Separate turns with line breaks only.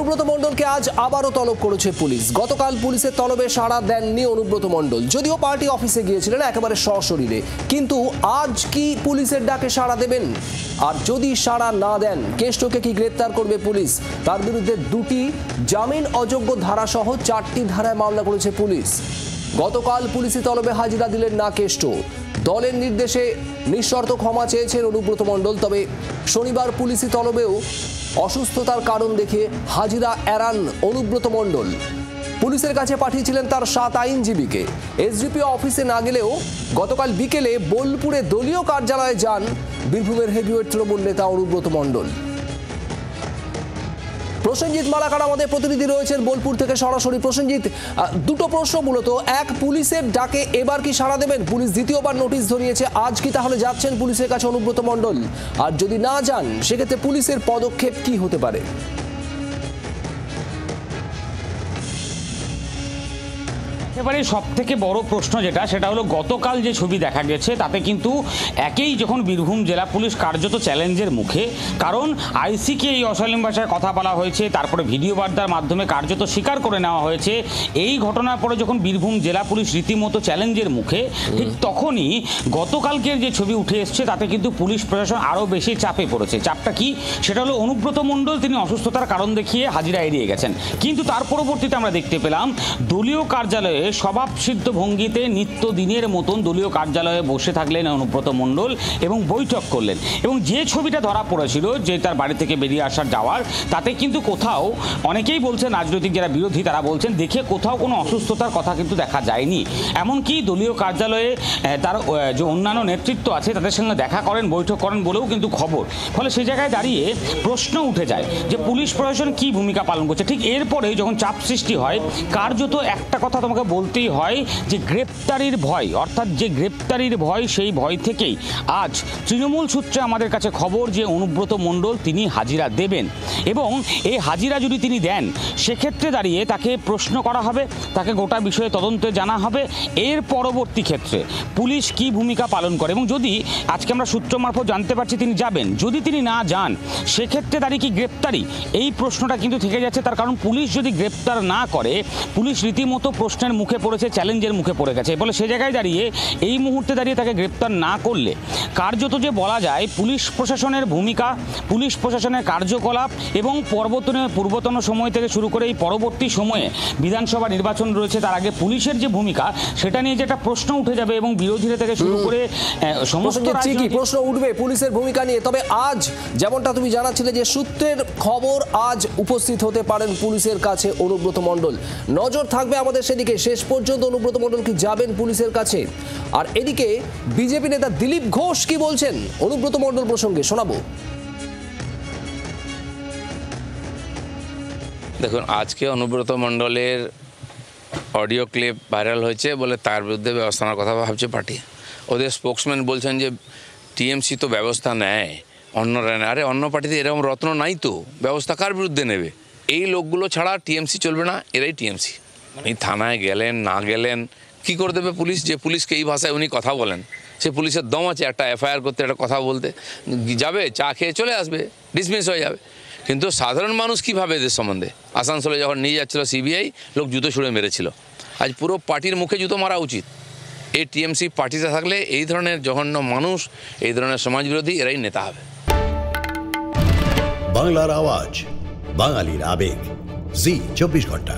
অনুব্রত মণ্ডলকে আজ আবারও তলব করেছে পুলিশ। গতকাল পুলিশের তলবে সাড়া দেননি অনুব্রত মণ্ডল, যদিও পার্টি অফিসে গিয়েছিলেন একেবারে সশরীরে। কিন্তু আজ কি পুলিশের ডাকে সাড়া দেবেন? আর যদি সাড়া না দেন, কেষ্টকে কি গ্রেপ্তার করবে পুলিশ? তার বিরুদ্ধে দুটি জামিন অযোগ্য ধারা সহ 4টি ধারায় মামলা করেছে পুলিশ। গতকাল পুলিশি তলবে হাজিরা দিলেন না কেষ্ট। দলের নির্দেশে নিঃশর্ত ক্ষমা চেয়েছেন অনুব্রত মণ্ডল। তবে শনিবার পুলিশি তলবেও অসুস্থতার কারণ দেখিয়ে হাজিরা এড়ান অনুব্রত মণ্ডল। পুলিশের কাছে পাঠিয়েছিলেন তার 7 আইনজীবীকে। এসডিপি অফিসে না গেলেও গতকাল বিকেলে বোলপুরে দলীয় কার্যালয়ে যান বীরভূমের হেভিওয়েট তৃণমূল নেতা অনুব্রত মণ্ডল। প্রসেনজিৎ মালাকার আমাদের প্রতিনিধি রয়েছেন বোলপুর থেকে সরাসরি। প্রসেনজিৎ, দুটো প্রশ্ন মূলত। এক, পুলিশের ডাকে এবার কি সাড়া দেবেন? পুলিশ দ্বিতীয়বার নোটিশ ধরিয়েছে, আজ কি তাহলে যাচ্ছেন পুলিশের কাছে অনুব্রত মণ্ডল? আর যদি না যান, সেক্ষেত্রে পুলিশের পদক্ষেপ কি হতে পারে?
এবারে সব থেকে বড় প্রশ্ন সেটা হলো গতকাল যে ছবি দেখা গেছে তাতে কিন্তু একেই যখন বীরভূম জেলা পুলিশ কার্যত চ্যালেঞ্জের মুখে, কারণ আইসিকে এই অশালীন ভাষায় কথা বলা হয়েছে, তারপরে ভিডিও বার্তার মাধ্যমে কার্যত স্বীকার করে নেওয়া হয়েছে। এই ঘটনার পরে যখন বীরভূম জেলা পুলিশ রীতিমতো চ্যালেঞ্জের মুখে, ঠিক তখনই গতকালকের যে ছবি উঠে এসছে তাতে কিন্তু পুলিশ প্রশাসন আরও বেশি চাপে পড়েছে। চাপটা কি? সেটা হলো অনুব্রত মণ্ডল তিনি অসুস্থতার কারণ দেখিয়ে হাজিরা এড়িয়ে গেছেন, কিন্তু তার পরবর্তীতে আমরা দেখতে পেলাম দলীয় কার্যালয়ে স্বভাবসিদ্ধ ভঙ্গিতে নিত্যদিনের মতন দলীয় কার্যালয়ে বসে থাকলেন অনুব্রত মণ্ডল এবং বৈঠক করলেন। এবং যে ছবিটা ধরা পড়েছিল যে তার বাড়ি থেকে বেরিয়ে আসার যাওয়ার, তাতে কিন্তু কোথাও অনেকেই বলছেন, রাজনৈতিক যারা বিরোধী তারা বলছেন দেখে কোথাও কোনো অসুস্থতার কথা কিন্তু দেখা যায়নি। এমনকি দলীয় কার্যালয়ে তার যে অন্যান্য নেতৃত্ব আছে তাদের সঙ্গে দেখা করেন, বৈঠক করেন বলেও কিন্তু খবর। ফলে সেই জায়গায় দাঁড়িয়ে প্রশ্ন উঠে যায় যে পুলিশ প্রশাসন কী ভূমিকা পালন করছে। ঠিক এরপরে যখন চাপ সৃষ্টি হয়, কার্যত একটা কথা তোমাকে বলতেই হয় যে গ্রেপ্তারির ভয়, অর্থাৎ যে গ্রেপ্তারির ভয়, সেই ভয় থেকেই আজ তৃণমূল সূত্রে আমাদের কাছে খবর যে অনুব্রত মণ্ডল তিনি হাজিরা দেবেন, এবং এই হাজিরা যদি তিনি দেন সেক্ষেত্রে দাঁড়িয়ে তাকে প্রশ্ন করা হবে, তাকে গোটা বিষয়ে তদন্তে জানা হবে। এর পরবর্তী ক্ষেত্রে পুলিশ কি ভূমিকা পালন করে, এবং যদি আজকে আমরা সূত্র মারফত জানতে পারছি তিনি যাবেন, যদি তিনি না যান সেক্ষেত্রে দাঁড়িয়ে কি গ্রেপ্তারি, এই প্রশ্নটা কিন্তু থেকে যাচ্ছে। তার কারণ পুলিশ যদি গ্রেপ্তার না করে, পুলিশ রীতিমতো প্রশ্নের মুখে পড়েছে, চ্যালেঞ্জের মুখে পড়ে গেছে। ফলে সে জায়গায় দাঁড়িয়ে এই মুহূর্তে দাঁড়িয়ে তাকে গ্রেপ্তার না করলে কার্যত যে বলা যায় পুলিশ প্রশাসনের ভূমিকা, পুলিশ প্রশাসনের কার্যকলাপ এবং পূর্বতন সময় থেকে শুরু করে এই পরবর্তী সময়ে বিধানসভা নির্বাচন রয়েছে, তার আগে পুলিশের যে ভূমিকা সেটা নিয়ে যে একটা প্রশ্ন উঠে যাবে এবং বিরোধীরা থেকে শুরু করে সমস্ত
প্রশ্ন উঠবে পুলিশের ভূমিকা নিয়ে। তবে আজ যেমনটা তুমি জানাচ্ছিলে যে সূত্রের খবর, আজ উপস্থিত হতে পারেন পুলিশের কাছে অনুব্রত মণ্ডল। নজর থাকবে আমাদের সেদিকে। শেষ পর্যন্ত অনুব্রত মণ্ডল কি যাবেন পুলিশের কাছে? আর এদিকে বিজেপি নেতা দিলীপ ঘোষ কি বলছেন অনুব্রত মণ্ডল প্রসঙ্গে, শোনাবো।
দেখুন, আজকে অনুব্রত মণ্ডলের অডিও ক্লিপ ভাইরাল হয়েছে বলে তার বিরুদ্ধে ব্যবস্থা নেওয়ার কথা ভাবছে পার্টি। ওদের স্পোক্সম্যান বলছেন যে টিএমসি তো ব্যবস্থা নেয়, অন্যরা নেয়। আরে অন্য পার্টিতে এরকম রত্ন নাই তো, ব্যবস্থা কার বিরুদ্ধে নেবে? এই লোকগুলো ছাড়া টিএমসি চলবে না, এরাই টিএমসি। এই থানায় গেলেন না গেলেন কি করে দেবে পুলিশ? যে পুলিশকে এই ভাষায় উনি কথা বলেন, সে পুলিশের দম আছে একটা এফআইআর করতে, একটা কথা বলতে? যাবে, চা খেয়ে চলে আসবে, ডিসমিস হয়ে যাবে। কিন্তু সাধারণ মানুষ কী ভাবে এদের সম্বন্ধে? আসানসোলে যখন নিয়ে যাচ্ছিল সিবিআই, লোক জুতো ছুঁড়ে মেরেছিল। আজ পুরো পার্টির মুখে জুতো মারা উচিত। এই টিএমসি পার্টিতে থাকলে এই ধরনের জঘন্য মানুষ, এই ধরনের সমাজবিরোধী, এরাই নেতা হবে।
বাংলার আওয়াজ, বাঙালির আবেগ, জি 24 ঘন্টা।